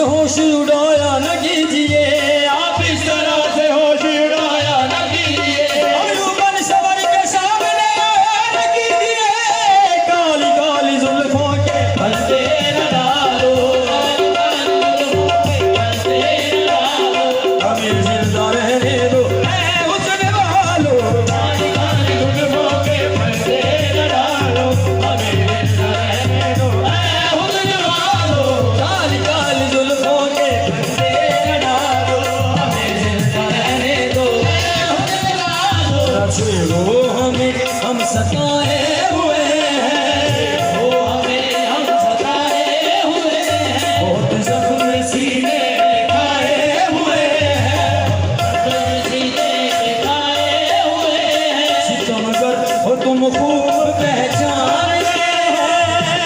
होश उड़ाया न कीजिए, आप इस तरह से होश उड़ाया न कीजिए। अमरूबन सवर के सामने आया न कीजिए, काली काली जुल्फों के फंदे न डालो, हमें जिंदा रहने दो ऐ हुस्न वालो, काली काली जुल्फों के फंदे न डालो, हमें जिंदा रहने दो ऐ हुस्न वालो, काली काली जुल्फों के फंदे न डालो, हमें जिंदा रहने दो ऐ हुस्न वालो। रचे वो हमें हम सताए हुए हैं, वो हमें हम सताए हुए हैं, बहुत जख्म सीने खाए हुए हैं, जख्म सीने खाए हुए हैं। सितमगर हो तुम खूब पहचानते हैं,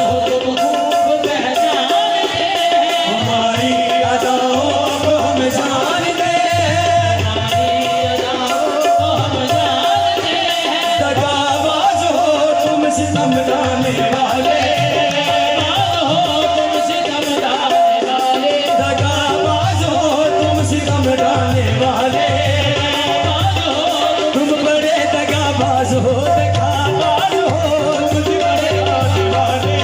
हो तुम खूब पहचानते हैं, हमारी अदाओं को हम जानते हैं, हमारी अदाओं को हम जानते हैं। दगाबाज हो तुम सितम डालने वाले, हो तुम सितम डालने वाले, दगाबाज हो तुम सितम डालने वाले, तुम बड़े दगाबाज हो, दगाबाज हो तुम बड़े डालने वाले,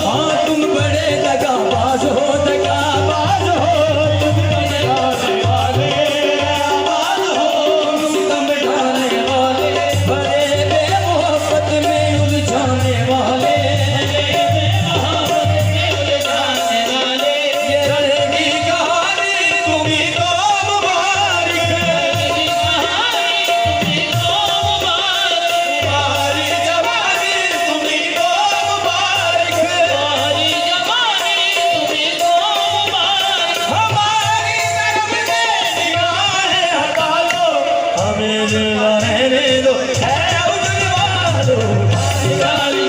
हाँ तुम बड़े दगाबाज हो, दगाबाज हो तुम बड़े डालने वाले, तुम सितम डालने वाले, बड़े बेमोहब्बत में उलझाने वाले, ये रहेगी कहानी तुम्हीं को मुबारक, तुम्हारी जवानी तुम्हीं को मुबारक, हमारी तरफ से निगाहें हटा लो, हमें जिंदा रहने दो ऐ हुस्न वालो, काली काली